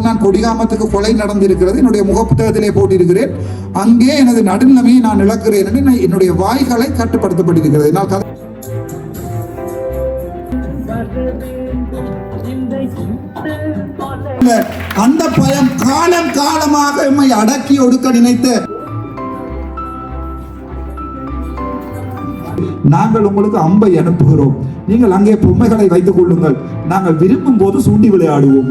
நான் கொடிகாமத்துக்கு கொலை நடந்திருக்கிறது, என்னுடைய முகப்புத்தகத்திலே போட்டிருக்கிறேன். அங்கே எனது நடுநிலைமையை நான் இழக்கிறேன் என்று என்னுடைய வாய்களை கட்டுப்படுத்தப்பட்டிருக்கிறது. அந்த பயம் காலம் காலமாக எம்மை அடக்கி ஒடுக்க நினைத்த நாங்கள் உங்களுக்கு அம்பை அனுப்புகிறோம், நீங்கள் அங்கே பொம்மைகளை வைத்துக் கொள்ளுங்கள், நாங்கள் விரும்பும் போது சூண்டி விளையாடுவோம்.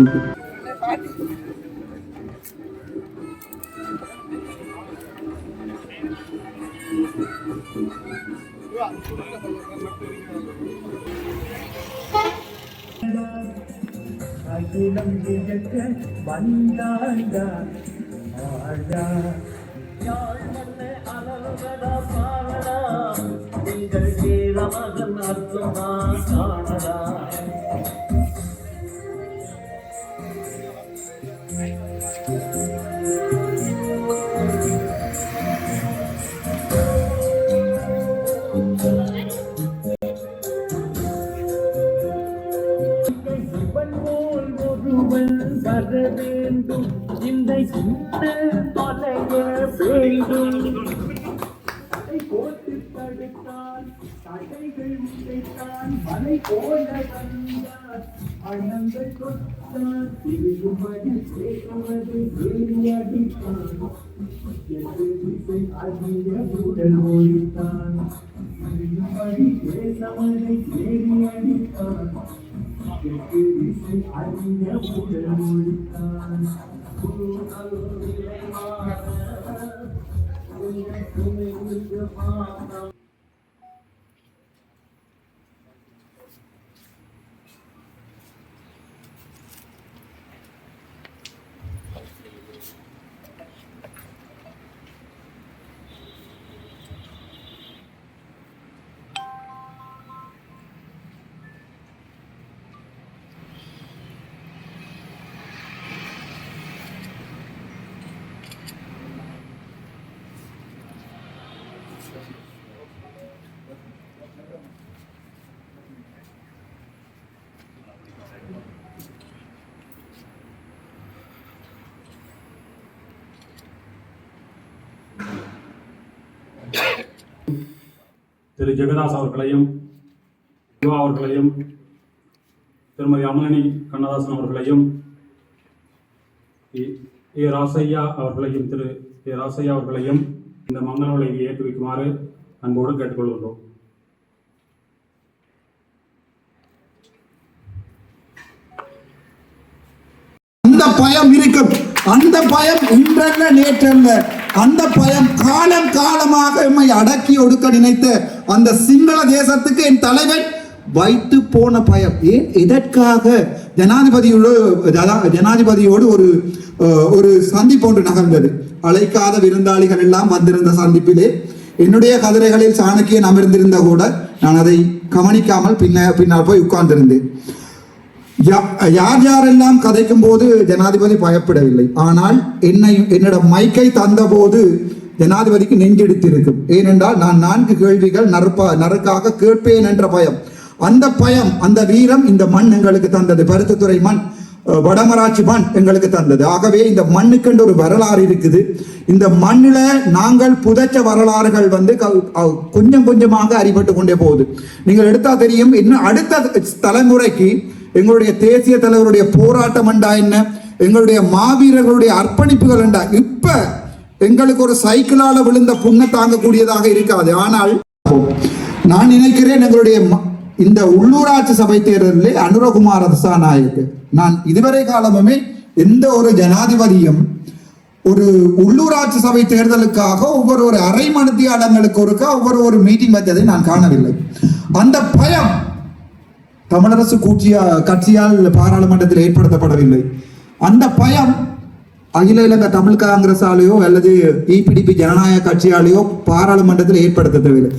திரு ஜெகதாஸ் அவர்களையும், யுவா அவர்களையும், திருமதி அமலனி கண்ணதாசன் அவர்களையும், ஏ ராசையா அவர்களையும், திரு ஏ ராசையா அவர்களையும் இந்த மங்கள உலகை ஏற்றி வைக்குமாறு அன்போடு கேட்டுக்கொள்கின்றோம். அந்த பயம் இருக்கும், அந்த பயம் இன்றல்ல நேற்றல்ல, அந்த பயம் காலம் காலமாக எம்மை அடக்கி ஒடுக்க நினைத்த அந்த சிங்கள தேசத்துக்கு என் தலைவன் வைத்து போன பயம். ஏன் எதற்காக ஜனாதிபதியோடு ஒரு சந்திப்பு ஒன்று நகர்ந்தது. அழைக்காத விருந்தாளிகள் எல்லாம் வந்திருந்த சந்திப்பிலே என்னுடைய கதிரைகளில் சாணக்கியன் அமர்ந்திருந்த கூட நான் அதை கவனிக்காமல் பின்னால் போய் உட்கார்ந்திருந்தேன். யாரெல்லாம் கதைக்கும் போது ஜனாதிபதி பயப்படவில்லை. ஆனால் என்னிடம் மைக்கை தந்த போது ஜனாதிபதிக்கு நெஞ்செடுத்திருக்கும். ஏனென்றால் நான் 4 கேள்விகள் நறுக்காக கேட்பேன் என்ற பயம். அந்த பயம், அந்த வீரம் இந்த மண் எங்களுக்கு தந்தது. பருத்தித்துறை மண், வடமராட்சி மண் எங்களுக்கு தந்தது. ஆகவே இந்த மண்ணுக்கென்று ஒரு வரலாறு இருக்குது. இந்த மண்ணில நாங்கள் புதைச்ச வரலாறுகள் கொஞ்சம் கொஞ்சமாக அறிபட்டு கொண்டே போகுது. நீங்கள் எடுத்தா தெரியும், இன்னும் அடுத்த தலைமுறைக்கு எங்களுடைய தேசிய தலைவருடைய போராட்டம் என்றா என்ன, எங்களுடைய மாவீரர்களுடைய அர்ப்பணிப்புகள் என்றா இப்ப எங்களுக்கு ஒரு சைக்கிளால விழுந்த புண்ணை தாங்கக்கூடியதாக இருக்காது. ஆனால் நான் நினைக்கிறேன், எங்களுடைய இந்த உள்ளூராட்சி சபை தேர்தலில் அனுரகுமார திசாநாயக்கு, நான் இதுவரை காலமுமே எந்த ஒரு ஜனாதிபதியும் ஒரு உள்ளூராட்சி சபை தேர்தலுக்காக ஒவ்வொரு அரை மணித்தியாலங்களுக்கு ஒவ்வொரு மீட்டிங் வச்சதை நான் காணவில்லை. அந்த பயம் தமிழரசு கட்சியால் பாராளுமன்றத்தில் ஏற்படுத்தப்படவில்லை. அந்த பயம் அகில இலங்கை தமிழ் காங்கிரஸாலேயோ அல்லது இபிடிபி ஜனநாயக கட்சியாலேயோ பாராளுமன்றத்தில் ஏற்படுத்தவில்லை.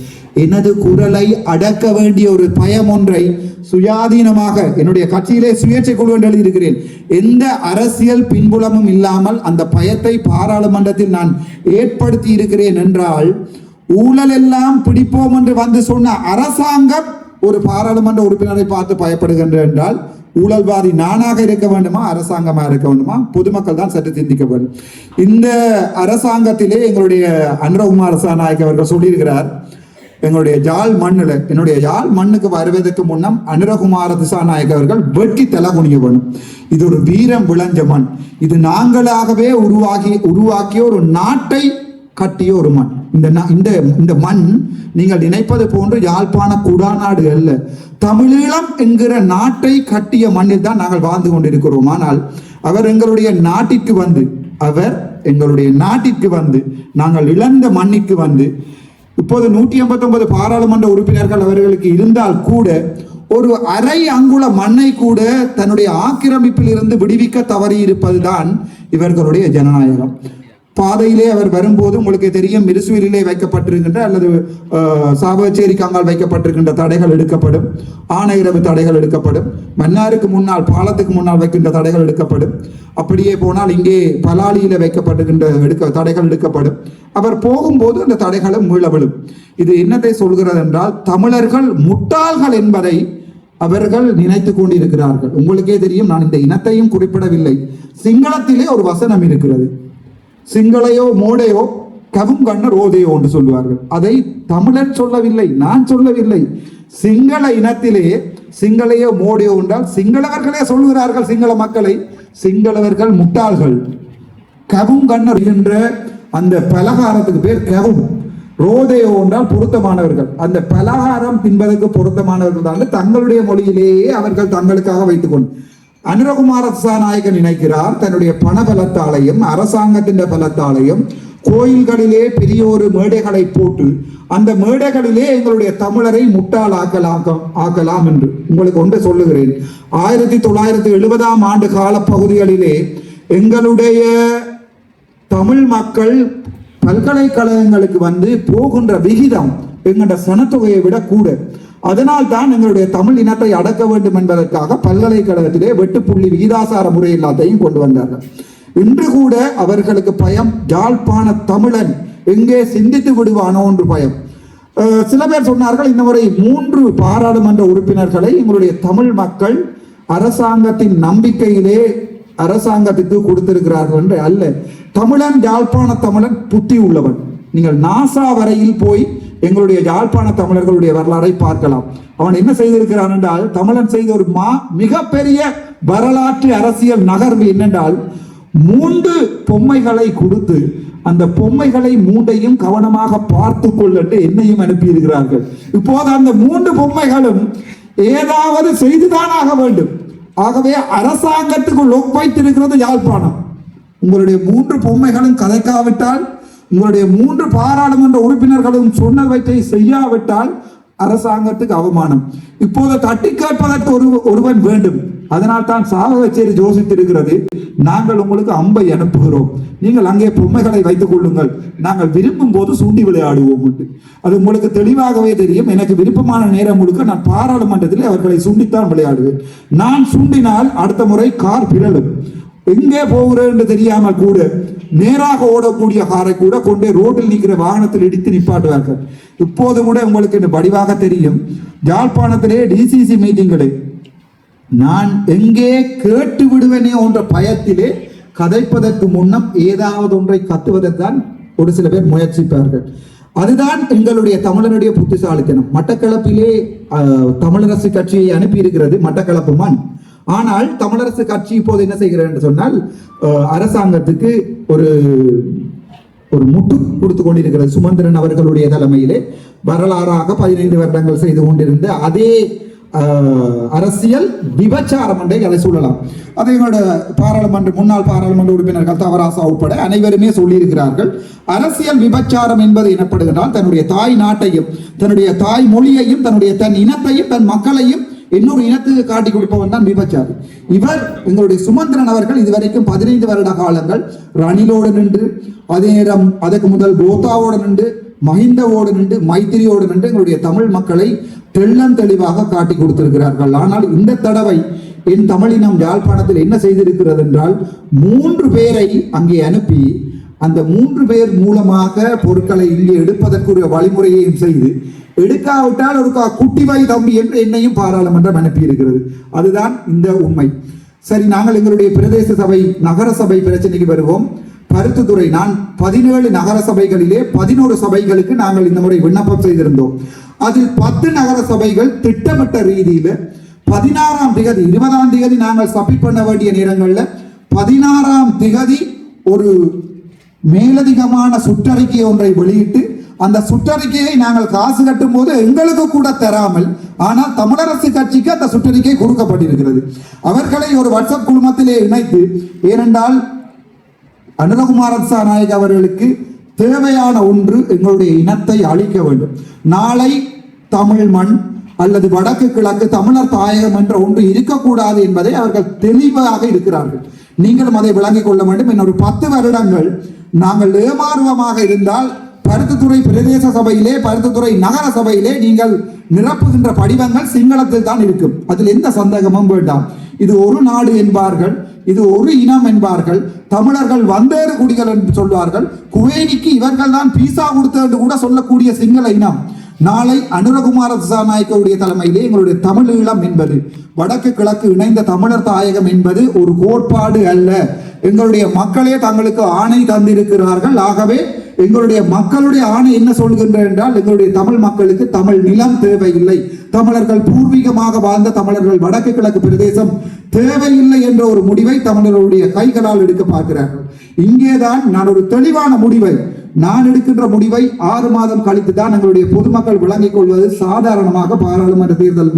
எனது குரலை அடக்க வேண்டிய ஒரு பயம் ஒன்றை சுயாதீனமாக என்னுடைய கட்சியிலே சுயேட்சை குழு என்று எழுதியிருக்கிறேன். எந்த அரசியல் பின்புலமும் இல்லாமல் அந்த பயத்தை பாராளுமன்றத்தில் நான் ஏற்படுத்தி இருக்கிறேன் என்றால், ஊழல் எல்லாம் பிடிப்போம் என்று வந்து சொன்ன அரசாங்கம் ஒரு பாராளுமன்ற உறுப்பினரை பார்த்து பயப்படுகின்ற என்றால் ஊழல்வாதி நானாக இருக்க வேண்டுமா, அரசாங்கமா இருக்க வேண்டுமா? பொதுமக்கள் தான் சற்று சிந்திக்க வேண்டும். இந்த அரசாங்கத்திலே எங்களுடைய அனுரகுமார திசாநாயக்க அவர்கள் சொல்லியிருக்கிறார், எங்களுடைய என்னுடைய யாழ் மண்ணுக்கு வருவதற்கு முன்னம் அனுரகுமார திசாநாயக்க அவர்கள் வெட்டி தலை குனிய வேணும். இது ஒரு வீரம் விளைஞ்ச மண். இது நாங்களாகவே உருவாக்கிய ஒரு நாட்டை கட்டிய ஒரு மண். இந்த மண் நீங்கள் நினைப்பது போன்று யாழ்ப்பாண குடாநாடு அல்ல, தமிழீழம் என்கிற நாட்டை கட்டிய மண்ணில் தான் நாங்கள் வாழ்ந்து கொண்டிருக்கிறோம். ஆனால் அவர் எங்களுடைய நாட்டிற்கு வந்து நாங்கள் இழந்த மண்ணிற்கு வந்து இப்போது 189 பாராளுமன்ற உறுப்பினர்கள் அவர்களுக்கு இருந்தால் கூட ஒரு அரை அங்குல மண்ணை கூட தன்னுடைய ஆக்கிரமிப்பில் இருந்து விடுவிக்க தவறி இருப்பதுதான் இவர்களுடைய ஜனநாயகம். பாதையிலே அவர் வரும்போது உங்களுக்கு தெரியும், மிருசுவிலே வைக்கப்பட்டிருக்கின்ற அல்லது சாவகச்சேரி காங்கால் வைக்கப்பட்டிருக்கின்ற தடைகள் எடுக்கப்படும், ஆணையிரவு தடைகள் எடுக்கப்படும், மன்னாருக்கு முன்னால் பாலத்துக்கு முன்னால் வைக்கின்ற தடைகள் எடுக்கப்படும். அப்படியே போனால் இங்கே பலாலியில வைக்கப்பட்டிருக்கின்ற தடைகள் எடுக்கப்படும். அவர் போகும்போது அந்த தடைகளும் மீள விழும். இது என்னத்தை சொல்கிறது என்றால், தமிழர்கள் முட்டாள்கள் என்பதை அவர்கள் நினைத்து கொண்டிருக்கிறார்கள். உங்களுக்கே தெரியும், நான் இந்த இனத்தையும் குறிப்பிடவில்லை. சிங்களத்திலே ஒரு வசனம் இருக்கிறது, சிங்களையோ மோடையோ கவும் கண்ண ரோதையோ என்று சொல்லுவார்கள். அதை தமிழன் சொல்லவில்லை, நான் சொல்லவில்லை. சிங்கள இனத்திலே சிங்களையோ மோடையோ என்றால் சிங்களவர்களே சொல்லுகிறார்கள் சிங்கள மக்களை, சிங்களவர்கள் முட்டாள்கள். கவும் கண்ணர் என்ற அந்த பலகாரத்துக்கு பேர் கவும், ரோதையோ என்றால் பொருத்தமானவர்கள். அந்த பலகாரம் தின்பதற்கு பொருத்தமானவர்கள் தான் தங்களுடைய மொழியிலேயே அவர்கள் தங்களுக்காக வைத்துக் கொண்டு அனுரகுமார திசாநாயக்க நினைக்கிறார், தன்னுடைய பண பலத்தாலையும் அரசாங்கத்தின் பலத்தாலையும் கோயில்களிலே பெரிய ஒரு மேடைகளை போட்டு அந்த மேடைகளிலே எங்களுடைய தமிழரை முட்டாள் ஆக்கலாம் என்று உங்களுக்கு ஒன்று சொல்லுகிறேன். 1970 ஆண்டு கால பகுதிகளிலே எங்களுடைய தமிழ் மக்கள் பல்கலைக்கழகங்களுக்கு வந்து போகின்ற விகிதம் எங்களுடைய சனத்தொகையை விட கூட. அதனால் தான் எங்களுடைய தமிழ் இனத்தை அடக்க வேண்டும் என்பதற்காக பல்கலைக்கழகத்திலே வெட்டுப்புள்ளி விகிதாசார முறை எல்லாத்தையும் கொண்டு வந்தார்கள். இன்று கூட அவர்களுக்கு பயம், யாழ்ப்பாண தமிழன் எங்கே சிந்தித்து விடுவானோ என்று பயம். சில பேர் சொன்னார்கள், இந்த முறை 3 பாராளுமன்ற உறுப்பினர்களை எங்களுடைய தமிழ் மக்கள் அரசாங்கத்தின் நம்பிக்கையிலே அரசாங்கத்துக்கு கொடுத்திருக்கிறார்கள் என்று. அல்ல, தமிழன் யாழ்ப்பாண தமிழன் புத்தி உள்ளவன். நீங்கள் நாசா வரையில் போய் எங்களுடைய யாழ்ப்பாண தமிழர்களுடைய வரலாறை பார்க்கலாம். அவன் என்ன செய்திருக்கிறான் என்றால், தமிழன் செய்த ஒரு மிகப்பெரிய வரலாற்று அரசியல் நகர்வு என்னென்றால், 3 பொம்மைகளை கொடுத்து அந்த பொம்மைகளை 3ஐயும் கவனமாக பார்த்து கொள்ளட்டு என்னையும் அனுப்பியிருக்கிறார்கள். இப்போது அந்த 3 பொம்மைகளும் ஏதாவது செய்துதான் ஆக வேண்டும். ஆகவே அரசாங்கத்துக்கு லொக் வைத்திருக்கிறது யாழ்ப்பாணம். உங்களுடைய 3 பொம்மைகளும் கதைக்காவிட்டால், உங்களுடைய 3 பாராளுமன்ற உறுப்பினர்களும் சொன்னவற்றை செய்யாவிட்டால் அரசாங்கத்துக்கு அவமானம். இப்போது தட்டி கேட்பதற்கு ஒருவன் வேண்டும். அதனால் தான் சாவகச்சேரி யோசித்திருக்கிறது, நாங்கள் உங்களுக்கு அம்பை அனுப்புகிறோம், நீங்கள் அங்கே பொம்மைகளை வைத்துக் கொள்ளுங்கள், நாங்கள் விரும்பும் போது சூண்டி விளையாடுவோம். அது உங்களுக்கு தெளிவாகவே தெரியும். எனக்கு விருப்பமான நேரம் முழுக்க நான் பாராளுமன்றத்தில் அவர்களை சூண்டித்தான் விளையாடுவேன். நான் சூண்டினால் அடுத்த முறை கார் பிறலும். எங்கே போகிறேன் என்று தெரியாமல் கூட நேராக ஓடக்கூடிய காரை கூட கொண்டே ரோட்டில் நிற்கிற வாகனத்தில் இடித்து நிப்பாட்டுவார்கள். இப்போது கூட உங்களுக்கு இந்த வடிவாக தெரியும், யாழ்ப்பாணத்திலே டிசிசி மீட்டிங்களை நான் எங்கே கேட்டு விடுவேனே என்ற பயத்திலே கதைப்பதற்கு முன்னம் ஏதாவது ஒன்றை கத்துவதற்கான் ஒரு சில பேர் முயற்சிப்பார்கள். அதுதான் எங்களுடைய தமிழனுடைய புத்திசாலித்தனம். மட்டக்களப்பிலே தமிழரசு கட்சியை அனுப்பி இருக்கிறது மட்டக்களப்பு மண். ஆனால் தமிழரசு கட்சி இப்போது என்ன செய்கிறது என்று சொன்னால், அரசாங்கத்துக்கு ஒரு முட்டு கொடுத்து கொண்டிருக்கிறது. சுமந்திரன் அவர்களுடைய தலைமையிலே வரலாறாக 15 வருடங்கள் செய்து கொண்டிருந்த அதே அரசியல் விபச்சாரம் என்றே அதை சொல்லலாம். அதை முன்னாள் பாராளுமன்ற உறுப்பினர்கள் தவராசா உட்பட அனைவருமே சொல்லியிருக்கிறார்கள். அரசியல் விபச்சாரம் என்பது எனப்படுகிறால், தன்னுடைய தாய் நாட்டையும் தன்னுடைய தாய் மொழியையும் தன் இனத்தையும் தன் மக்களையும் இன்னொரு இனத்துக்கு காட்டி கொடுப்பவன் தான் விபச்சாரி. இவர் எங்களுடைய சுமந்திரன் அவர்கள் இதுவரைக்கும் 15 வருட காலங்கள் ரணிலோடு நின்று, அதே நேரம் அதற்கு முதல் கோத்தாவோடு நின்று, மஹிந்தவோடு நின்று, மைத்திரியோடு நின்று எங்களுடைய தமிழ் மக்களை தெள்ளம் தெளிவாக காட்டி கொடுத்திருக்கிறார்கள். ஆனால் இந்த தடவை என் தமிழினம் யாழ்ப்பாணத்தில் என்ன செய்திருக்கிறது என்றால், 3 பேரை அங்கே அனுப்பி அந்த 3 பேர் மூலமாக பொருட்களை இங்கே எடுப்பதற்குரிய வழிமுறையையும் செய்து, எடுக்காவிட்டால் ஒரு குட்டிவாய் தம்பி என்று என்னையும் பாராளுமன்றம் அனுப்பியிருக்கிறது. அதுதான் இந்த உண்மை. சரி, நாங்கள் எங்களுடைய பிரதேச சபை நகர சபை பிரச்சனைக்கு வருவோம். பருத்தித்துறை, நான் 17 நகர சபைகளிலே 11 சபைகளுக்கு நாங்கள் இந்த முறை விண்ணப்பம் செய்திருந்தோம். அதில் 10 நகர சபைகள் திட்டமிட்ட ரீதியில 16ஆம் திகதி 20ஆம் திகதி நாங்கள் சப்மிட் பண்ண வேண்டிய நேரங்களில் 16ஆம் திகதி ஒரு மேலதிகமான சுற்றறிக்கை ஒன்றை வெளியிட்டு, அந்த சுற்றறிக்கையை நாங்கள் காசு கட்டும் போது எங்களுக்கு கூட தராமல், ஆனால் தமிழரசு கட்சிக்கு அந்த சுற்றறிக்கை கொடுக்கப்பட்டிருக்கிறது. அவர்களை ஒரு வாட்ஸ்அப் குழுமத்திலே இணைத்து, ஏனென்றால் அனுரகுமார திசாநாயக்க அவர்களுக்கு தேவையான ஒன்று எங்களுடைய இனத்தை அழிக்க வேண்டும். நாளை தமிழ் மண் அல்லது வடக்கு கிழக்கு தமிழர் தாயகம் என்ற ஒன்று இருக்கக்கூடாது என்பதை அவர்கள் தெளிவாக இருக்கிறார்கள். நீங்களும் அதை விளங்கிக் கொள்ள வேண்டும். இன்னொரு 10 வருடங்கள் நாங்கள் ஏமாறுவமாக இருந்தால் பருத்தித்துறை பிரதேச சபையிலே, பருத்தித்துறை நகர சபையிலே நீங்கள் நிரப்புகின்ற படிவங்கள் சிங்களத்தில் தான் இருக்கும். அதில் எந்த சந்தேகமும் வேண்டாம். இது ஒரு நாடு என்பார்கள், இது ஒரு இனம் என்பார்கள், தமிழர்கள் வந்தேறு குடிகள் என்று சொல்வார்கள். குவேனிக்கு இவர்கள் தான் பீசா கொடுத்தது என்று கூட சொல்லக்கூடிய சிங்கள இனம் நாளை அனுரகுமார திசாநாயக்கவுடைய தலைமையிலே எங்களுடைய தமிழ் ஈழம் என்பது, வடக்கு கிழக்கு இணைந்த தமிழர் தாயகம் என்பது ஒரு கோட்பாடு அல்ல. எங்களுடைய மக்களே தங்களுக்கு ஆணை தந்திருக்கிறார்கள். ஆகவே எங்களுடைய மக்களுடைய ஆணை என்ன சொல்கின்ற என்றால், எங்களுடைய தமிழ் மக்களுக்கு தமிழ் நிலம் தேவையில்லை, தமிழர்கள் பூர்வீகமாக வாழ்ந்த தமிழர்கள் வடக்கு கிழக்கு பிரதேசம் தேவையில்லை என்ற ஒரு முடிவை தமிழர்களுடைய கைகளால் எடுக்க பார்க்கிறார்கள். இங்கேதான் நான் ஒரு தெளிவான முடிவை, நான் எடுக்கின்ற முடிவை 6 மாதம் கழித்து தான் எங்களுடைய பொதுமக்கள் விளங்கிக் கொள்வது சாதாரணமாக பாராளுமன்ற தேர்தல்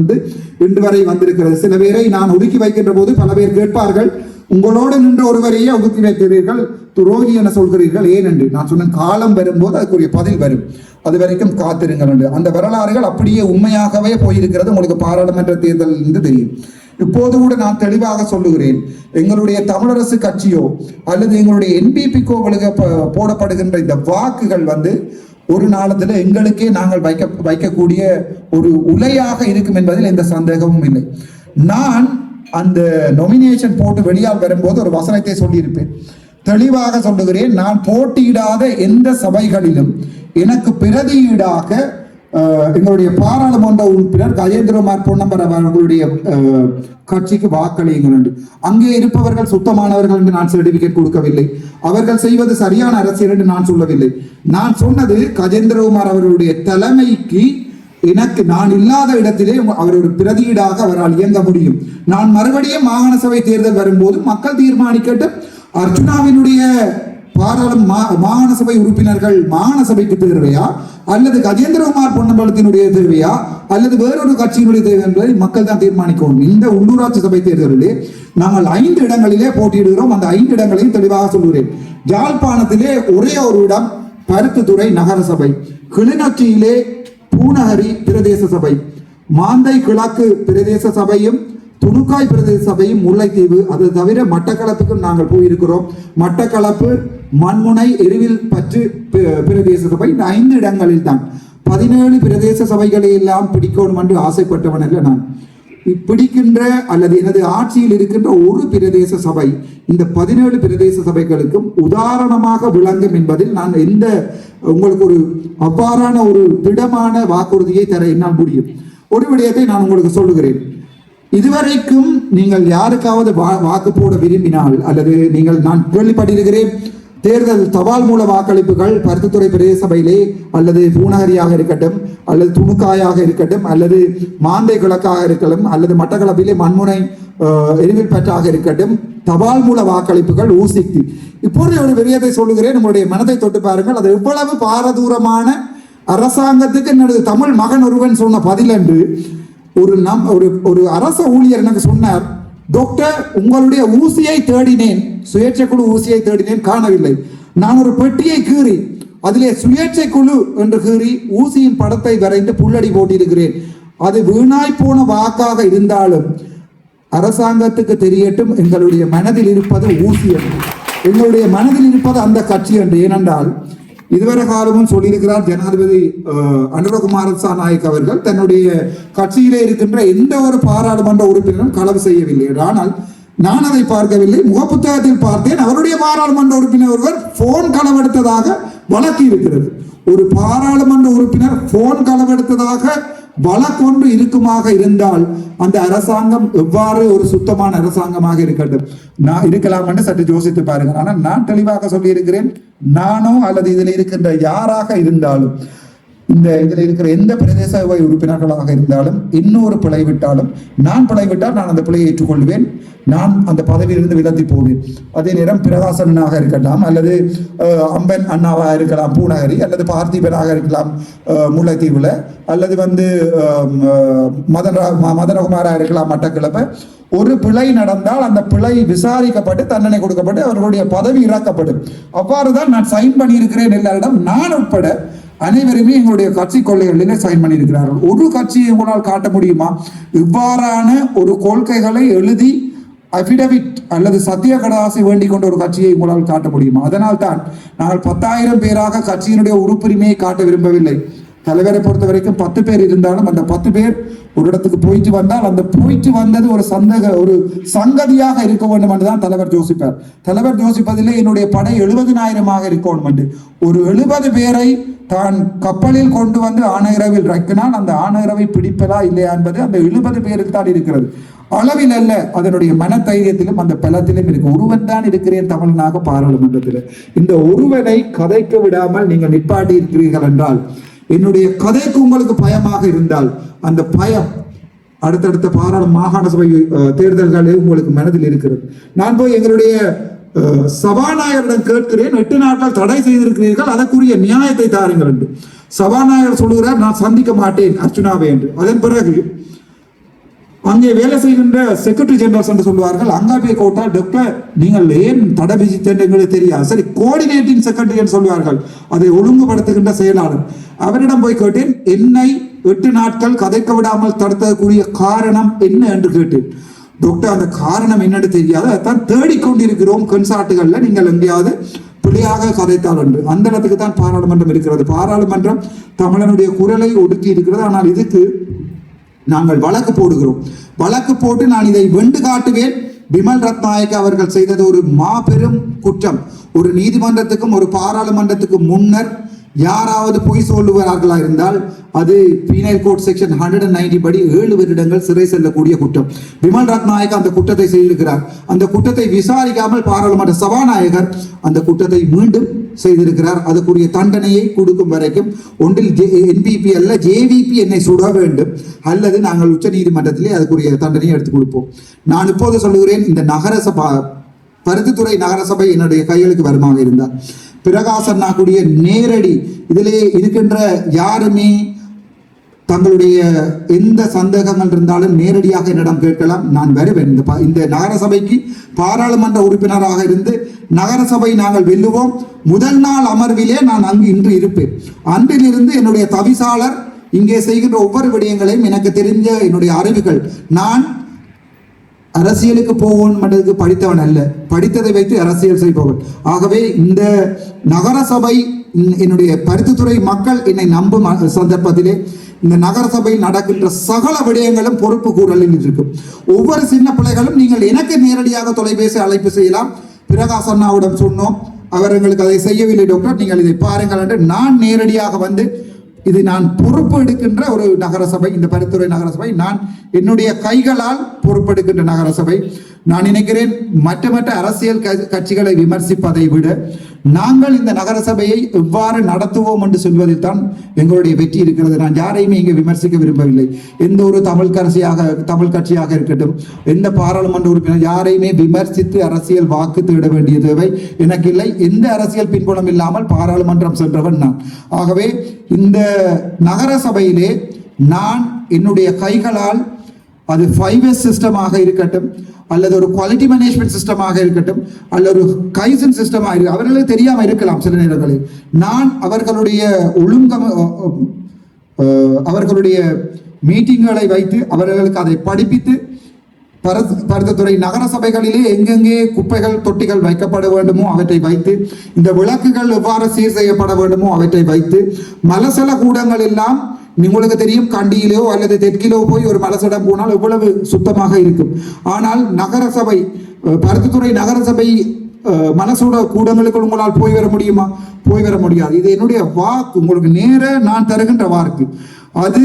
இன்று வரை வந்திருக்கிறது. சில பேரை நான் ஒதுக்கி வைக்கின்ற போது பல பேர் கேட்பார்கள், உங்களோடு நின்ற ஒருவரையே ஒதுக்கி வைக்கிறீர்கள், துரோகி என சொல்கிறீர்கள் ஏன் என்று. நான் சொன்ன காலம் வரும்போது அதுக்குரிய பதில் வரும், அது வரைக்கும் காத்திருங்கள் என்று. அந்த வரலாறுகள் அப்படியே உண்மையாகவே போயிருக்கிறது. உங்களுக்கு பாராளுமன்ற தேர்தல் இருந்து தெரியும். இப்போது கூட நான் தெளிவாக சொல்லுகிறேன், எங்களுடைய தமிழரசு கட்சியோ அல்லது எங்களுடைய என்பிபிக்கோகளுக்கு போடப்படுகின்ற இந்த வாக்குகள் ஒரு நாளத்தில் எங்களுக்கே நாங்கள் வைக்கக்கூடிய ஒரு உலையாக இருக்கும் என்பதில் எந்த சந்தேகமும் இல்லை. நான் அந்த நொமினேஷன் போட்டு வெளியால் வரும்போது ஒரு வசனத்தை சொல்லியிருப்பேன், தெளிவாக சொல்லுகிறேன். நான் போட்டியிடாத எந்த சபைகளிலும் எனக்கு பிரதியீடாக எங்களுடைய பாராளுமன்ற உறுப்பினர் கஜேந்திரகுமார் பொன்னம்பர் அவர்களுடைய கட்சிக்கு வாக்களியுங்கள் என்று. அங்கே இருப்பவர்கள் சுத்தமானவர்கள் என்று நான் சர்டிபிகேட் கொடுக்கவில்லை. அவர்கள் செய்வது சரியான அரசியல் என்று நான் சொல்லவில்லை. நான் சொன்னது கஜேந்திரகுமார் அவர்களுடைய தலைமைக்கு எனக்கு நான் இல்லாத இடத்திலே அவர் ஒரு பிரதியீடாக அவரால் இயங்க முடியும். நான் மறுபடியும் மாகாண சபை தேர்தல் வரும்போது மக்கள் தீர்மானிக்கட்டும், அர்ஜுனாவினுடைய மாகாண சபை உறுப்பினர்கள் மாகாண சபைக்கு தேவையா அல்லது கஜேந்திரகுமார் பொன்னம்பலத்தினுடைய தேவையா அல்லது வேறொரு கட்சியினுடைய தேவை என்பதை மக்கள் தான் தீர்மானிக்கணும். இந்த உள்ளூராட்சி சபை தேர்தலிலே நாங்கள் 5 இடங்களிலே போட்டியிடுகிறோம். அந்த 5 இடங்களையும் தெளிவாக சொல்கிறேன். யாழ்ப்பாணத்திலே ஒரே ஒரு இடம் பருத்தித்துறை நகர சபை, கிளிநொச்சியிலே பூநகரி பிரதேச சபை, மாந்தை கிழக்கு பிரதேச சபையும் துணுக்காய் பிரதேச சபையும் முல்லைத்தீவு. அது தவிர மட்டக்களப்புக்கும் நாங்கள் போயிருக்கிறோம். மட்டக்களப்பு, மண்முனை, எருவில் பற்று பிரதேச சபை. இந்த 5 இடங்களில் தான் 17 பிரதேச சபைகளை எல்லாம் பிடிக்கணும் என்று ஆசைப்பட்டவன் அல்ல நான். பிடிக்கின்ற அல்லது எனது ஆட்சியில் இருக்கின்ற ஒரு பிரதேச சபை இந்த 17 பிரதேச சபைகளுக்கும் உதாரணமாக விளங்கும் என்பதில் நான் உங்களுக்கு ஒரு அவ்வாறான ஒரு திடமான வாக்குறுதியை தர என்னால் முடியும். ஒரு விடயத்தை நான் உங்களுக்கு சொல்லுகிறேன். இதுவரைக்கும் நீங்கள் யாருக்காவது வாக்கு போட விரும்பினால் அல்லது நான் கேள்விப்பட்டிருக்கிறேன், தேர்தல் தபால் மூல வாக்களிப்புகள் பருத்தித்துறை பிரதேச சபையிலே அல்லது பூநகரியாக இருக்கட்டும் அல்லது துணுக்காயாக இருக்கட்டும் அல்லது மாந்தை கிழக்காக இருக்கட்டும் அல்லது மட்டக்களப்பிலே மண்முனை எரிவில் பற்றாக இருக்கட்டும், தபால் மூல வாக்களிப்புகள் ஊசிக்கு. இப்போது ஒரு விடயத்தை சொல்லுகிறேன், உங்களுடைய மனதை தொட்டு பாருங்கள். அது எவ்வளவு பாரதூரமான அரசாங்கத்துக்கு என்னது தமிழ் மகன் ஒருவன் சொன்ன பதில் என்று ஒரு அரச ஊழியர் எனக்கு சொன்னார், டாக்டர் உங்களுடைய ஊசியை தேடினேன், சுயேட்சை குழு ஊசியை தேடினேன், காணவில்லை. நான் ஒரு பெட்டியை கீறி அதிலே சுயேட்சை குழு என்று கீறி ஊசியின் படத்தை வரைந்து புல்லடி போட்டிருக்கிறேன். அது வீணாய் போன வாக்காக இருந்தாலும் அரசாங்கத்துக்கு தெரியட்டும் எங்களுடைய மனதில் இருப்பது ஊசி என்று, எங்களுடைய மனதில் இருப்பது அந்த கட்சி என்று. ஏனென்றால் இதுவரை காலமும் சொல்லியிருக்கிறார் ஜனாதிபதி அனுரகுமார திசாநாயக்க அவர்கள் தன்னுடைய கட்சியிலே இருக்கின்ற எந்த ஒரு பாராளுமன்ற உறுப்பினரும் களவு செய்யவில்லை. ஆனால் நான் அதை பார்க்கவில்லை, முகப்புத்தகத்தில் பார்த்தேன். அவருடைய பாராளுமன்ற உறுப்பினர் ஒருவர் போன் களவெடுத்ததாக வழக்கு இருக்கிறது. ஒரு பாராளுமன்ற உறுப்பினர் போன் களவெடுத்ததாக வழக்கொன்று இருக்குமாக இருந்தால் அந்த அரசாங்கம் எவ்வாறு ஒரு சுத்தமான அரசாங்கமாக இருக்கட்டும் நான் இருக்கலாம் என்று சற்று யோசித்து பாருங்க. ஆனால் நான் தெளிவாக சொல்லி இருக்கிறேன், நானோ அல்லது இதில் இருக்கின்ற யாராக இருந்தாலும், இதில் இருக்கிற எந்த பிரதேச சபை உறுப்பினர்களாக இருந்தாலும், இன்னொரு பிழை விட்டாலும், நான் பிழை விட்டால் நான் அந்த பிழையை ஏற்றுக்கொள்வேன். நான் அந்த பதவியிலிருந்து விலத்தி போவேன். அதே நேரம் பிரகாசனாக இருக்கலாம், அல்லது அம்பன் அண்ணாவாக இருக்கலாம் பூநகரி, அல்லது பார்த்திபனாக இருக்கலாம் முல்லைத்தீவுல, அல்லது மதனகுமாராக இருக்கலாம் மட்டக்களப்பு. ஒரு பிழை நடந்தால் அந்த பிழை விசாரிக்கப்பட்டு தண்டனை கொடுக்கப்பட்டு அவர்களுடைய பதவி இறக்கப்படும். அவ்வாறுதான் நான் சைன் பண்ணியிருக்கிறேன் எல்லாரிடம். நான் உட்பட அனைவருமே எங்களுடைய கட்சி கொள்கைகளிலே சைன் பண்ணியிருக்கிறார்கள். ஒரு கட்சியை உங்களால் காட்ட முடியுமா இவ்வாறான ஒரு கொள்கைகளை எழுதி அபிடவிட் அல்லது சத்திய கடதாசி வேண்டிக் கொண்ட ஒரு கட்சியை உங்களால் காட்ட முடியுமா? அதனால் தான் நாங்கள் 10,000 பேராக கட்சியினுடைய உறுப்புரிமையை காட்ட விரும்பவில்லை. தலைவரை பொறுத்த வரைக்கும் 10 பேர் இருந்தாலும் அந்த 10 பேர் ஒரு இடத்துக்கு போயிட்டு வந்தால் அந்த போயிட்டு வந்தது ஒரு சங்கதியாக இருக்க வேண்டும் என்றுதான் தலைவர் யோசிப்பார். தலைவர் யோசிப்பதிலே என்னுடைய படை 70,000 இருக்கணும் என்று. ஒரு 70 பேரை தான் கப்பலில் கொண்டு வந்து ஆணையரவில் வைக்கினால் அந்த ஆணையரவை பிடிப்பதா இல்லையா என்பது அந்த 70 பேருக்கு தான் இருக்கிறது. அளவில் அல்ல, அதனுடைய மனதைரியத்திலும் அந்த பலத்திலும் இருக்கு. ஒருவன் தான் இருக்கிறேன் தமிழனாக பாராளுமன்றத்தில். இந்த ஒருவனை கதைக்க விடாமல் நீங்கள் நிப்பாட்டி இருக்கிறீர்கள் என்றால், என்னுடைய கதைக்கு உங்களுக்கு பயமாக இருந்தால், அந்த பயம் அடுத்தடுத்த மாகாண சபை தேர்தல்களே உங்களுக்கு மனதில் இருக்கிறது. நான் போய் எங்களுடைய சபாநாயகரிடம் கேட்கிறேன், 8 நாட்கள் தடை செய்திருக்கிறீர்கள், அதற்குரிய நியாயத்தை தாருங்கள் என்று. சபாநாயகர் சொல்லுகிறார், நான் சந்திக்க மாட்டேன் அர்ச்சுனாவை என்று. அதன் பிறகு அங்கே வேலை செய்கின்ற செக்ரட்டரி ஜெனரல்ஸ் என்று சொல்வார்கள், அங்கே போய் கோட்டால் டாக்டர் நீங்கள் ஏன் தடை விதித்தேன் எங்களுக்கு தெரியாது. சரி, கோஆர்டினேட்டிங் செக்ரட்டரி என்று சொல்வார்கள், அதை ஒழுங்குபடுத்துகின்ற செயலாளர். அவரிடம் போய் கேட்டேன், என்னை 8 நாட்கள் கதைக்க விடாமல் தடுத்தக்கூடிய காரணம் என்ன என்று கேட்டேன். டாக்டர் அந்த காரணம் என்னன்னு தெரியாது, அதான் தேடிக்கொண்டிருக்கிறோம் கன்சார்ட்டுகள்ல நீங்கள் எங்கேயாவது பிள்ளையாக கதைத்தால் என்று. அந்த இடத்துக்கு தான் பாராளுமன்றம் இருக்கிறது. பாராளுமன்றம் தமிழனுடைய குரலை ஒடுக்கி இருக்கிறது. ஆனால் இதுக்கு நாங்கள் வழக்கு போடுகிறோம். வழக்கு போட்டு நான் இதை வெண்டு காட்டுவேன். பிமல் ரத்நாயக்க அவர்கள் செய்தது ஒரு மாபெரும் குற்றம். ஒரு நீதிமன்றத்துக்கும் ஒரு பாராளுமன்றத்துக்கும் முன்னர் யாராவது பொய் சொல்லுவார்களா இருந்தால் அது பீனல் கோட் செக்ஷன் 190 படி 7 வருடங்கள் சிறை செல்லக்கூடிய குற்றம். பிமல் ரத்நாயக்க அந்த குற்றத்தை செய்திருக்கிறார். அந்த குற்றத்தை விசாரிக்காமல் பாராளுமன்ற சபாநாயகர் அந்த குற்றத்தை மீண்டும் செய்திருக்கிறார். அதுக்குரிய தண்டனையை கொடுக்கும் வரைக்கும் ஒன்றில் என்பிபி அல்ல JVP என்னை சுட வேண்டும், அல்லது நாங்கள் உச்ச நீதிமன்றத்திலே அதுக்குரிய தண்டனையை எடுத்துக் கொடுப்போம். நான் இப்போது சொல்லுகிறேன், இந்த நகரசபா பருத்தித்துறை நகரசபை என்னுடைய கைகளுக்கு வருமாக இருந்தால் பிரகாசன்னா கூடிய நேரடி இதிலே இருக்கின்ற யாருமே தங்களுடைய எந்த சந்தேகங்கள் இருந்தாலும் நேரடியாக என்னிடம் கேட்கலாம். நான் வருவேன். இந்த நகரசபைக்கு பாராளுமன்ற உறுப்பினராக இருந்து நகரசபை நாங்கள் வெல்லுவோம். முதல் நாள் அமர்விலே நான் அங்கு இன்று இருப்பேன். அன்றிலிருந்து என்னுடைய தவிசாளர் இங்கே செய்கின்ற ஒவ்வொரு விடயங்களையும் எனக்கு தெரிஞ்ச என்னுடைய அறிவுகள். நான் அரசியலுக்கு போவோம் மட்டத்துக்கு படித்தவன் அல்ல, படித்ததை வைத்து அரசியல் செய்பவன். ஆகவே இந்த நகரசபை என்னுடைய பருத்தித்துறை மக்கள் என்னை நம்பும் சந்தர்ப்பத்திலே இந்த நகரசபையில் நடக்கின்ற சகல விடயங்களும் பொறுப்பு கூறலில் இருக்கும். ஒவ்வொரு சின்ன பிள்ளைகளும் நீங்கள் எனக்கு நேரடியாக தொலைபேசி அழைப்பு செய்யலாம். பிரகாஷ் அண்ணாவிடம் சொன்னோம், அவர் எங்களுக்கு அதை செய்யவில்லை டாக்டர், நீங்கள் இதை பாருங்கள் என்று நான் நேரடியாக வந்து இது நான் பொறுப்பு எடுக்கின்ற ஒரு நகரசபை. இந்த பருத்தித்துறை நகரசபை நான் என்னுடைய கைகளால் பொறுப்பெடுக்கின்ற நகரசபை. நான் நினைக்கிறேன் மற்ற அரசியல் கட்சிகளை விமர்சிப்பதை விட நாங்கள் இந்த நகரசபையை எவ்வாறு நடத்துவோம் என்று சொல்வதில் தான் எங்களுடைய வெற்றி இருக்கிறது. நான் யாரையுமே இங்கே விமர்சிக்க விரும்பவில்லை. எந்த ஒரு தமிழ் கட்சியாக இருக்கட்டும், எந்த பாராளுமன்ற உறுப்பினர் யாரையுமே விமர்சித்து அரசியல் வாக்கு தேட வேண்டிய தேவை எனக்கு இல்லை. எந்த அரசியல் பின்புலம் இல்லாமல் பாராளுமன்றம் சென்றவன் நான். ஆகவே இந்த நகரசபையிலே நான் என்னுடைய கைகளால் அது 5S சிஸ்டமாக இருக்கட்டும், அல்லது ஒரு குவாலிட்டி மேனேஜ்மெண்ட் சிஸ்டமாக இருக்கட்டும், அல்லது ஒரு கைசன் சிஸ்டமாக இருக்கு, அவர்களுக்கு தெரியாம இருக்கலாம் சில நேரங்களில். நான் அவர்களுடைய மீட்டிங்களை வைத்து அவர்களுக்கு அதை படிப்பித்து பருத்தித்துறை நகரசபைகளிலே எங்கெங்கே குப்பைகள் தொட்டிகள் வைக்கப்பட வேண்டுமோ அவற்றை வைத்து, இந்த விளக்குகள் எவ்வாறு சீர் செய்யப்பட வேண்டுமோ அவற்றை வைத்து, மலசல கூடங்கள் எல்லாம் உங்களுக்கு தெரியும், கண்டியிலோ அல்லது தெற்கிலோ போய் ஒரு மலசடம் போனால் எவ்வளவு சுத்தமாக இருக்கும். ஆனால் நகரசபை பருத்தித்துறை நகரசபை மனசோட கூடங்களுக்கு உங்களால் போய் வர முடியுமா? போய் வர முடியாது. இது என்னுடைய வாக்கு, உங்களுக்கு நேர நான் தருகின்ற வாக்கு. அது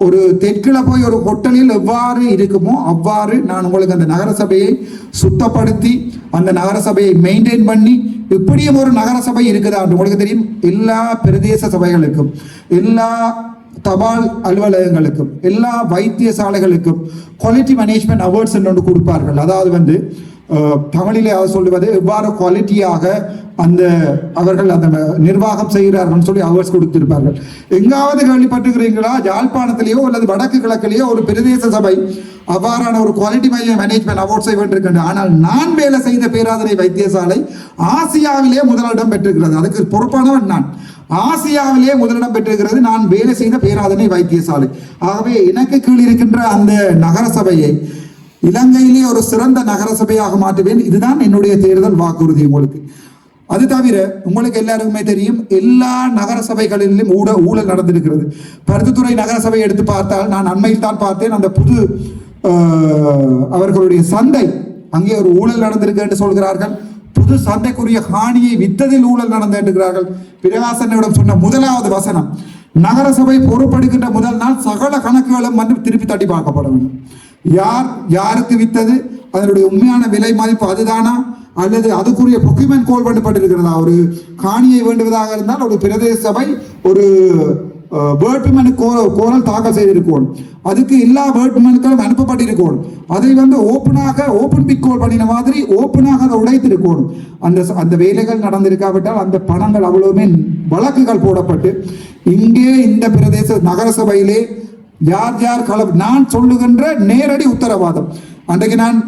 ஒரு தெற்கில் போய் ஒரு ஹோட்டலில் எவ்வாறு இருக்குமோ அவ்வாறு நான் உங்களுக்கு அந்த நகரசபையை சுத்தப்படுத்தி அந்த நகரசபையை மெயின்டைன் பண்ணி, இப்படியும் ஒரு நகரசபை இருக்குதா உங்களுக்கு தெரியும். எல்லா பிரதேச சபைகளுக்கும், எல்லா தபால் அலுவலகங்களுக்கும், எல்லா வைத்தியசாலைகளுக்கும் குவாலிட்டி மேனேஜ்மெண்ட் அவார்ட்ஸ் என்று கொடுப்பார்கள். அதாவது தமிழிலே சொல்லுவது எவ்வாறு குவாலிட்டியாக அந்த அவர்கள் அந்த நிர்வாகம் செய்கிறார்கள் சொல்லி அவார்ட்ஸ் கொடுத்திருப்பார்கள். எங்காவது கேள்விப்பட்டிருக்கிறீங்களா? யாழ்ப்பாணத்திலேயோ அல்லது வடக்கு கிழக்கிலேயோ ஒரு பிரதேச சபை அவ்வாறான ஒரு குவாலிட்டி மேனேஜ்மெண்ட் அவார்ட்ஸை வென்றிருக்கின்றன. ஆனால் நான் வேலை செய்த பேராதனை வைத்தியசாலை ஆசியாவிலே முதலிடம் பெற்றிருக்கிறது. அதுக்கு பொறுப்பானவன் நான். ஆசியாவிலே முதலிடம் பெற்றிருக்கிறது நான் வேலை செய்த பேராதனை வைத்தியசாலை. ஆகவே எனக்கு கீழ் இருக்கின்ற அந்த நகரசபையை இலங்கையிலே ஒரு சிறந்த நகரசபையாக மாற்றுவேன். இதுதான் என்னுடைய தேர்தல் வாக்குறுதி உங்களுக்கு. அது தவிர உங்களுக்கு எல்லாருக்குமே தெரியும், எல்லா நகரசபைகளிலும் ஊழல் நடந்திருக்கிறது. பருத்தித்துறை நகரசபை எடுத்து பார்த்தால், நான் அண்மையில் தான் பார்த்தேன், அந்த புது அவர்களுடைய சந்தை, அங்கே ஒரு ஊழல் நடந்திருக்கு என்று சொல்கிறார்கள். புது சந்தைக்குரிய காணியை வித்ததில் ஊழல் நடந்திருக்கிறார்கள். பிரகாசனிடம் சொன்ன முதலாவது வசனம், நகரசபை பொறுப்பெடுக்கின்ற முதல் நாள் சகல கணக்குகளும் திருப்பி தட்டி பார்க்கப்பட வேண்டும். யாருக்கு வித்தது, அதனுடைய உண்மையான விலை மதிப்பு அதுதானா, அல்லது அதுக்குரிய ப்ரொக்யூமெண்ட் கோல் பண்ணப்பட்டிருக்கிறதா? ஒரு காணியை வேண்டுவதாக இருந்தால் ஒரு பிரதேச சபை ஒரு வேட்புமனு கோரல் தாக்கல் செய்திருக்கோம். அதுக்கு எல்லா வேட்புமனுக்களும் அனுப்பப்பட்டிருக்கோம். அதை ஓப்பன் பிக் கோல் பண்ணின மாதிரி ஓப்பனாக அதை உடைத்திருக்கோம். அந்த வேலைகள் நடந்திருக்காவிட்டால் அந்த பணங்கள் அவ்வளவுமே வழக்குகள் போடப்பட்டு இங்கே இந்த பிரதேச நகரசபையிலே யார் நான் சொல்லுகின்ற நேரடி உத்தரவாதம். அன்றைக்கு நான்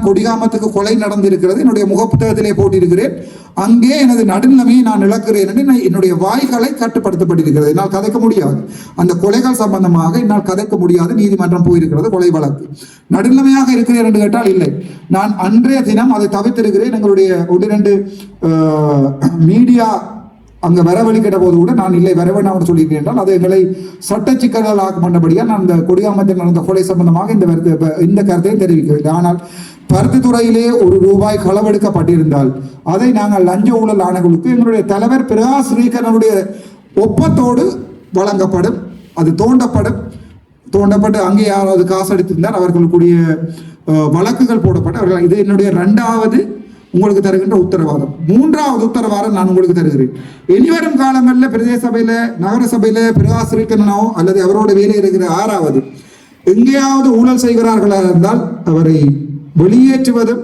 கொடிகாமத்துக்கு கொலை நடந்திருக்கிறது, என்னுடைய முகப்புத்தகத்திலே போட்டிருக்கிறேன். அங்கே எனது நடுநிலைமையை நான் இழக்கிறேன் என்று என்னுடைய வாய்களை கட்டுப்படுத்தப்பட்டிருக்கிறது. என்னால் கதைக்க முடியாது. அந்த கொலைகள் சம்பந்தமாக என்னால் கதைக்க முடியாது. நீதிமன்றம் போயிருக்கிறது, கொலை வழக்கு. நடுநிலைமையாக இருக்கிறேன் என்று கேட்டால் இல்லை. நான் அன்றைய தினம் அதை தவிர்த்திருக்கிறேன். எங்களுடைய 1-2 மீடியா அங்கே வரவழி கேட்ட போது கூட நான் இல்லை வர வேண்டாம் சொல்லியிருக்கேன் என்றால் அது எங்களை சட்ட சிக்கல்களாக பண்ணபடியால் நான் இந்த கொடியாமத்தில் நடந்த கொலை சம்பந்தமாக இந்த கருத்தை தெரிவிக்கிறேன். ஆனால் பருத்தித்துறையிலே ₹1 களவெடுக்கப்பட்டிருந்தால் அதை நாங்கள் லஞ்ச ஊழல் ஆணைகளுக்கு எங்களுடைய தலைவர் பிரகாஷ் ஸ்ரீகரனுடைய ஒப்பத்தோடு வழங்கப்படும். அது தோண்டப்பட்டு அங்கே யாராவது காசு அடித்திருந்தால் அவர்களுக்குரிய வழக்குகள் போடப்பட்டு அவர்கள். இது என்னுடைய 2வது உங்களுக்கு தருகின்ற உத்தரவாதம். 3வது உத்தரவாதம் நான் உங்களுக்கு தருகிறேன். இனிவரும் காலங்களில் பிரதேச சபையில நகர சபையில பிரகாஷ் ஸ்ரீகரனோ அல்லது அவரோட வேலை இருக்கிற 6வது எங்கேயாவது ஊழல் செய்கிறார்களா இருந்தால் அவரை வெளியேற்றுவதும்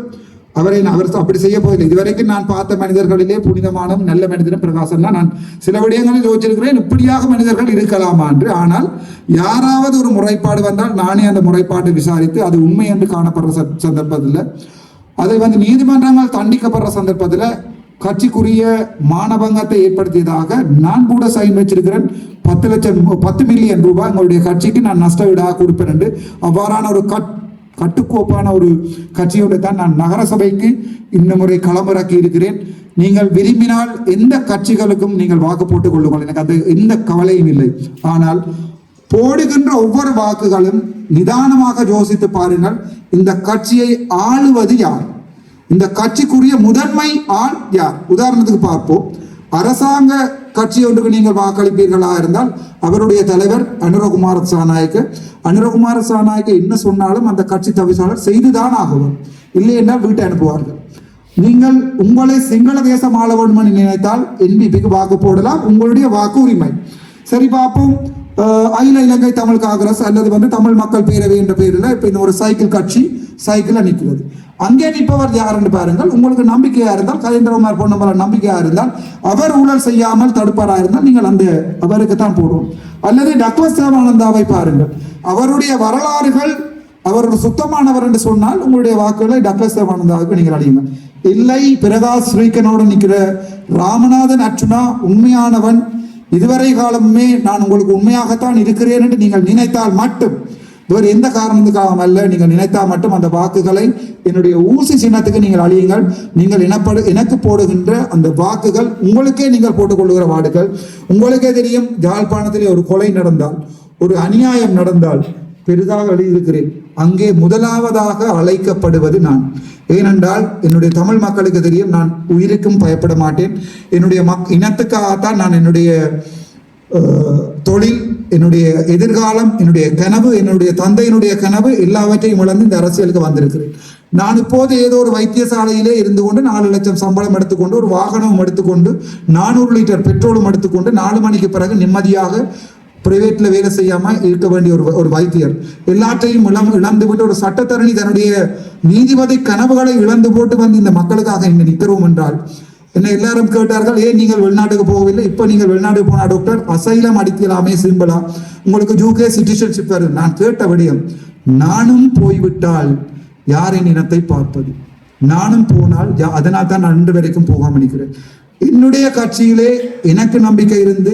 அவர் அப்படி செய்ய போவதில்லை. இதுவரைக்கும் நான் பார்த்த மனிதர்களிலே புனிதமான நல்ல மனிதனும் பிரகாசம் தான். நான் சில விடயங்களில் யோசிச்சிருக்கிறேன், இப்படியாக மனிதர்கள் இருக்கலாமா என்று. ஆனால் யாராவது ஒரு முறைப்பாடு வந்தால் நானே அந்த முறைப்பாட்டை விசாரித்து அது உண்மை என்று காணப்படுற சந்தர்ப்பத்தில், அதை நீதிமன்றங்கள் தண்டிக்கப்படுற சந்தர்ப்பத்தில் கட்சிக்குரிய மானபங்கத்தை ஏற்படுத்தியதாக நான் கூட சைன் வச்சிருக்கிறேன். 10 மில்லியன் ரூபாய் எங்களுடைய கட்சிக்கு நான் நஷ்ட ஈடாக கொடுப்பேன் என்று. அவ்வாறான ஒரு கட்டுக்கோப்பான ஒரு கட்சியோடு தான் நான் நகரசபைக்கு இந்த முறை களமிறக்கி இருக்கிறேன். நீங்கள் விரும்பினால் எந்த கட்சிகளுக்கும் நீங்கள் வாக்கு போட்டுக் கொள்ளுங்கள், எனக்கு அது எந்த கவலையும் இல்லை. ஆனால் போடுகின்ற ஒவ்வொரு வாக்குகளும் நிதானமாக யோசித்து பாருங்கள். இந்த கட்சியை ஆளுவது யார்? இந்த கட்சிக்குரிய முதன்மை ஆள் யார்? உதாரணத்துக்கு பார்ப்போம். அரசாங்க கட்சி ஒன்றுக்கு நீங்கள் வாக்களிப்பீர்களா இருந்தால் அவருடைய தலைவர் அனுரகுமார சாநாயக்க என்ன சொன்னாலும் அந்த கட்சி தவிசாளர் செய்துதான் ஆகுவார். இல்லை என்றால் வீட்டை அனுப்புவார்கள். நீங்கள் உங்களை சிங்கள தேசம் ஆள வேண்டும் என்று நினைத்தால் என்பிபிக்கு வாக்கு போடலாம், உங்களுடைய வாக்கு உரிமை. சரி பார்ப்போம். அகில இலங்கை தமிழ் காங்கிரஸ் அல்லது தமிழ் மக்கள் பேரவை என்ற பெயரில் இப்ப இந்த ஒரு சைக்கிள் நிற்கிறது. அங்கே நிற்பவர் யார் என்று பாருங்கள். உங்களுக்கு நம்பிக்கையா இருந்தால், கஜேந்திரகுமார் பொன்னம்பலம் நம்பிக்கையா இருந்தால், அவர் ஊழல் செய்யாமல் தடுப்பாரா இருந்தால் நீங்கள் அந்த அவருக்கு தான் போடுவோம். அல்லது டக்ளஸ் தேவானந்தாவை பாருங்கள். அவருடைய வரலாறுகள், அவர் ஒரு சுத்தமானவர் என்று சொன்னால் உங்களுடைய வாக்குகளை டக்ளஸ் தேவானந்தாவுக்கு நீங்கள் அடையுங்கள். இல்லை, பிரகாஷ் ஸ்ரீகரனோடு நிற்கிற ராமநாதன் அர்ச்சுனா உண்மையானவன், இதுவரை காலமே நான் உங்களுக்கு உண்மையாகத்தான் இருக்கிறேன் என்று நீங்கள் நினைத்தால் மட்டும், வேறு எந்த காரணத்துக்காக அல்ல, நீங்கள் நினைத்தால் மட்டும் அந்த வாக்குகளை என்னுடைய ஊசி சின்னத்துக்கு நீங்கள் அழியுங்கள். நீங்கள் எனக்கு போடுகின்ற அந்த வாக்குகள் உங்களுக்கே நீங்கள் போட்டுக்கொள்ளுகிற வாக்குகள். உங்களுக்கே தெரியும், யாழ்ப்பாணத்திலே ஒரு கொலை நடந்தால், ஒரு அநியாயம் நடந்தால் பெரிதாக எழுதியிருக்கிறேன், அங்கே முதலாவதாக அழைக்கப்படுவது நான். ஏனென்றால் என்னுடைய தமிழ் மக்களுக்கு தெரியும், நான் உயிருக்கும் பயப்பட மாட்டேன். என்னுடைய இனத்துக்காகத்தான் நான் என்னுடைய தொழில், என்னுடைய எதிர்காலம், என்னுடைய கனவு, என்னுடைய தந்தையினுடைய கனவு எல்லாவற்றையும் இழந்து இந்த அரசியலுக்கு வந்திருக்கிறேன். நான் இப்போது ஏதோ ஒரு வைத்தியசாலையிலே இருந்து கொண்டு 4 லட்சம் சம்பளம் எடுத்துக்கொண்டு, ஒரு வாகனமும் எடுத்துக்கொண்டு, 400 லிட்டர் பெட்ரோலும் எடுத்துக்கொண்டு 4 மணிக்கு பிறகு நிம்மதியாக பிரைவேட்ல வேலை செய்யாம இருக்க வேண்டிய ஒரு வைத்தியர் எல்லாற்றையும் இழந்து விட்டு, ஒரு சட்டத்தரணி தன்னுடைய நீதிபதி கனவுகளை இழந்து போட்டு வந்து இந்த மக்களுக்காக இங்க நிற்கிறோம் என்றால், என்ன எல்லாரும் கேட்டார்கள், ஏன் நீங்கள் வெளிநாட்டுக்கு போகவில்லை? இப்ப நீங்கள் வெளிநாட்டுக்கு போனா டாக்டர் அசைலம் அடிக்கலாமே, சிம்பிளா உங்களுக்கு யூகே சிட்டிசன்ஷிப் வருது. நான் கேட்ட விடயம், நானும் போய்விட்டால் யாரின் இனத்தை பார்ப்பது? நானும் போனால் அதனால் தான் நான் இன்று வரைக்கும் போகாமல் நிற்கிறேன். என்னுடைய கட்சியிலே எனக்கு நம்பிக்கை இருந்து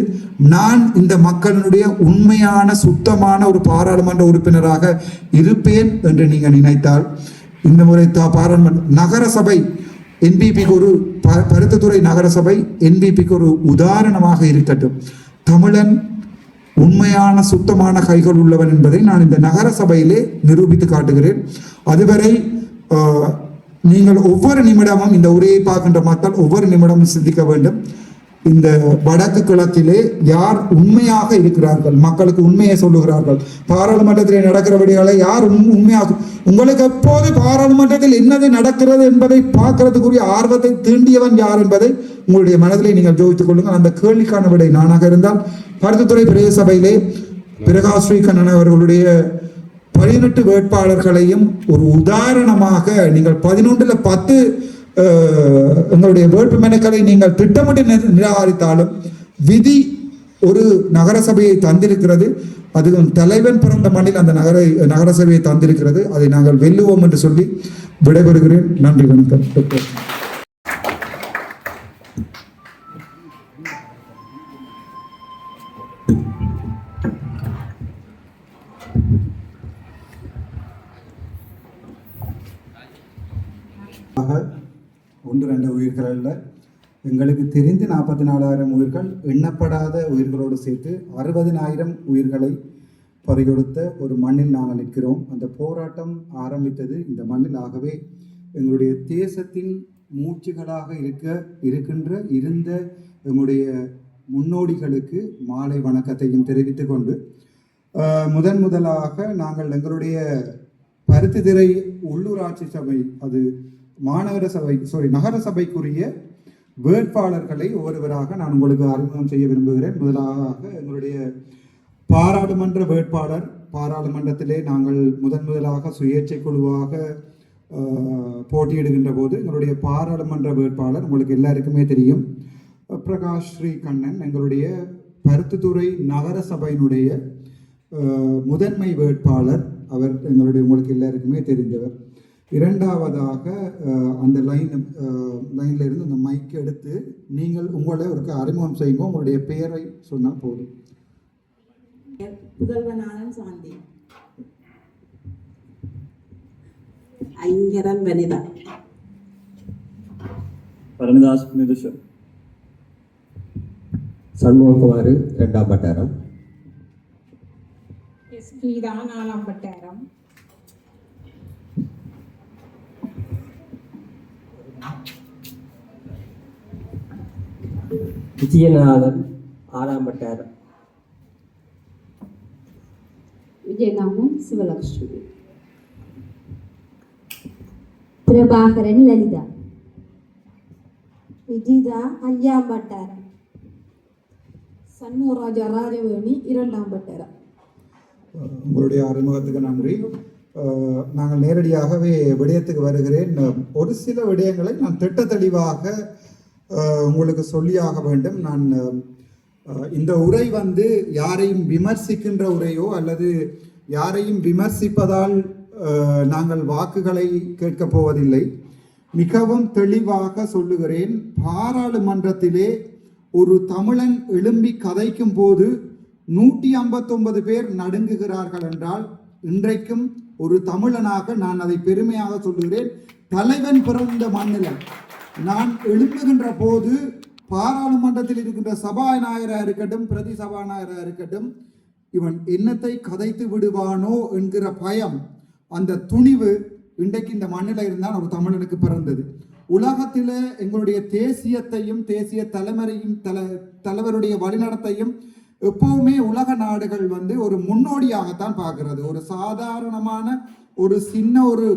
நான் இந்த மக்களுடைய உண்மையான சுத்தமான ஒரு பாராளுமன்ற உறுப்பினராக இருப்பேன் என்று நீங்கள் நினைத்தால், இந்த முறை பாராளுமன்ற நகர சபை என்பிபிக்கு ஒரு பருத்தித்துறை நகரசபை என்பிபிக்கு ஒரு உதாரணமாக இருக்கட்டும். தமிழன் உண்மையான சுத்தமான கைகள் உள்ளவன் என்பதை நான் இந்த நகர சபையிலே நிரூபித்து காட்டுகிறேன். அதுவரை நீங்கள் ஒவ்வொரு நிமிடமும் இந்த உரையை பார்க்கின்ற மக்கள் ஒவ்வொரு நிமிடமும் சிந்திக்க வேண்டும். இந்த வடக்கு கிழக்கிலே யார் உண்மையாக இருக்கிறார்கள், மக்களுக்கு உண்மையை சொல்லுகிறார்கள், பாராளுமன்றத்தில் நடக்கிறபடியால யார் உண்மையாக, உங்களுக்கு எப்போது பாராளுமன்றத்தில் என்னது நடக்கிறது என்பதை பார்க்கறதுக்குரிய ஆர்வத்தை தீண்டியவன் யார் என்பதை உங்களுடைய மனதிலே நீங்கள் ஜோதித்துக் கொள்ளுங்கள். அந்த கேள்விக்கான விடை நானாக இருந்தால், பருத்தித்துறை பிரதேச சபையிலே பிரகாஷ் ஸ்ரீகண்ணன் அவர்களுடைய 18 வேட்பாளர்களையும் ஒரு உதாரணமாக நீங்கள் 11ல் 10 எங்களுடைய வேட்பு மனுக்களை நீங்கள் திட்டமிட்டு நிராகரித்தாலும் விதி ஒரு நகரசபையை தந்திருக்கிறது. அதுவும் தலைவன் பிறந்த மண்ணில் அந்த நகரசபையை தந்திருக்கிறது. அதை நாங்கள் வெல்லுவோம் என்று சொல்லி விடைபெறுகிறேன். நன்றி, வணக்கம். ஒன்று 2 உயிர்கள் அல்ல, எங்களுக்கு தெரிந்து 44,000 உயிர்கள், எண்ணப்படாத உயிர்களோடு சேர்த்து 60,000 உயிர்களை பறிகொடுத்த ஒரு மண்ணில் நாங்கள் நிற்கிறோம். அந்த போராட்டம் ஆரம்பித்தது இந்த மண்ணில். ஆகவே எங்களுடைய தேசத்தின் மூச்சுகளாக இருந்த எங்களுடைய முன்னோடிகளுக்கு மாலை வணக்கத்தையும் தெரிவித்துக் கொண்டு, முதலாக நாங்கள் எங்களுடைய பருத்தித்துறை உள்ளூராட்சி சபை, அது நகர சபைக்குரிய வேட்பாளர்களை ஒருவராக நான் உங்களுக்கு அறிமுகம் செய்ய விரும்புகிறேன். முதலாக எங்களுடைய பாராளுமன்ற வேட்பாளர், பாராளுமன்றத்திலே நாங்கள் முதலாக சுயேட்சை குழுவாக போட்டியிடுகின்ற போது எங்களுடைய பாராளுமன்ற வேட்பாளர் உங்களுக்கு எல்லாருக்குமே தெரியும், பிரகாஷ் ஸ்ரீகண்ணன். எங்களுடைய பருத்தித்துறை நகர சபையினுடைய முதன்மை வேட்பாளர் அவர். உங்களுக்கு எல்லாருக்குமே தெரிந்தவர். இரண்டாவதாக அந்த லைன்ல இருந்து அந்த மைக் எடுத்து நீங்கள் உங்களை ஒரு அறிமுகம் செய்யுங்க. உங்களுடைய பெயரை சொன்னால் போதும். புதல்வனாளன் சாந்தி. ஐங்கரன் வனிதா. பரணிதாஸ் நிதுஷன். சண்முககுமார் 2ஆம் வட்டாரம். எஸ்பி தான் 4ஆம் வட்டாரம். விஜயநாதன் 6ஆம் வட்டாரம். விஜயநாதன் சிவலட்சுமி. பிரபாகரன் லலிதா. விஜிதா 5ஆம் வட்டாரம். சண்முகராஜா ராஜவேணி 2ஆம் வட்டாரம். உங்களுடைய அறிமுகத்துக்கு நன்றி. நாங்கள் நேரடியாகவே விடயத்துக்கு வருகிறேன். ஒரு சில விடயங்களை நான் திட்ட தெளிவாக உங்களுக்கு சொல்லியாக வேண்டும். நான் இந்த உரை யாரையும் விமர்சிக்கின்ற உரையோ அல்லது யாரையும் விமர்சிப்பதால் நாங்கள் வாக்குகளை கேட்கப் போவதில்லை. மிகவும் தெளிவாக சொல்லுகிறேன். பாராளுமன்றத்திலே ஒரு தமிழன் எழும்பி கதைக்கும் போது 159 பேர் நடுங்குகிறார்கள் என்றால், இன்றைக்கும் ஒரு தமிழனாக நான் அதை பெருமையாக சொல்லுகிறேன். தலைவன் பிறந்த மண்ணில் நான் எழும்புகின்ற போது பாராளுமன்றத்தில் இருக்கின்ற சபாநாயகராக இருக்கட்டும், பிரதி சபாநாயகராக இருக்கட்டும், இவன் என்னத்தை கதைத்து விடுவானோ என்கிற பயம், அந்த துணிவு இன்றைக்கு இந்த மண்ணில் இருந்தால் ஒரு தமிழனுக்கு பிறந்தது. உலகத்தில் எங்களுடைய தேசியத்தையும் தேசிய தலைவருடைய வழிநடத்தையும் எப்பவுமே உலக நாடுகள் வந்து ஒரு முன்னோடியாகத்தான் பார்க்கிறது. ஒரு சாதாரணமான ஒரு சின்ன ஒரு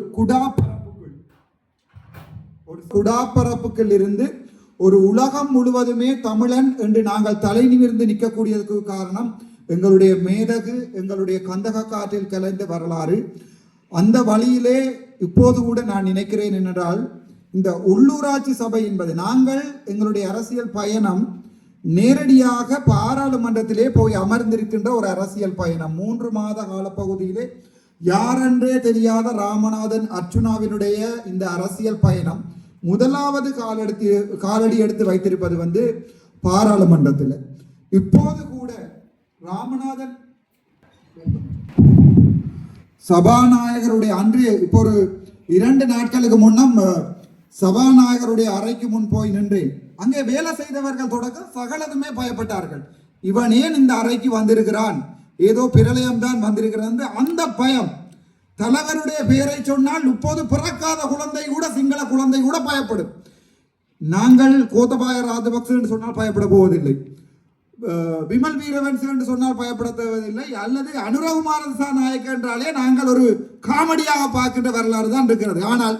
குடாப்பரப்புக்குள் இருந்து ஒரு உலகம் முழுவதுமே தமிழன் என்று நாங்கள் தலை நிமிர்ந்து நிற்கக்கூடியதுக்கு காரணம் எங்களுடைய மேதகு, எங்களுடைய கந்தக காற்றில் கலைந்த வரலாறு. அந்த வழியிலே இப்போது கூட நான் நினைக்கிறேன் என்றால், இந்த உள்ளூராட்சி சபை என்பது நாங்கள் எங்களுடைய அரசியல் பயணம் நேரடியாக பாராளுமன்றத்திலே போய் அமர்ந்திருக்கின்ற ஒரு அரசியல் பயணம். 3 மாத காலப்பகுதியிலே யாரென்றே தெரியாத ராமநாதன் அர்ச்சுனாவினுடைய இந்த அரசியல் பயணம் முதலாவது காலடி எடுத்து வைத்திருப்பது வந்து பாராளுமன்றத்தில். இப்போது கூட ராமநாதன் சபாநாயகருடைய அன்று இப்போ ஒரு 2 நாட்களுக்கு முன்னம் சபாநாயகருடைய அறைக்கு முன் போய் நின்றேன். அங்கே வேலை செய்தவர்கள் தொடக்க சகலதுமே பயப்பட்டார்கள். இவன் ஏன் இந்த அறைக்கு வந்திருக்கிறான், ஏதோ பிரளயம்தான் வந்திருக்கிறது. அந்த பயம், தலைவருடைய பெயரை சொன்னால் இப்போது பிறக்காத குழந்தை கூட, சிங்கள குழந்தை கூட பயப்படும். நாங்கள் கோத்தபாய ராஜபக்ச என்று சொன்னால் பயப்பட போவதில்லை, விமல் வீரவன்சன் என்று சொன்னால் பயப்பட தேவதில்லை, அல்லது அனுரகுமார திசாநாயக்க என்றாலே நாங்கள் ஒரு காமெடியாக பார்க்கின்ற வரலாறு தான் இருக்கிறது. ஆனால்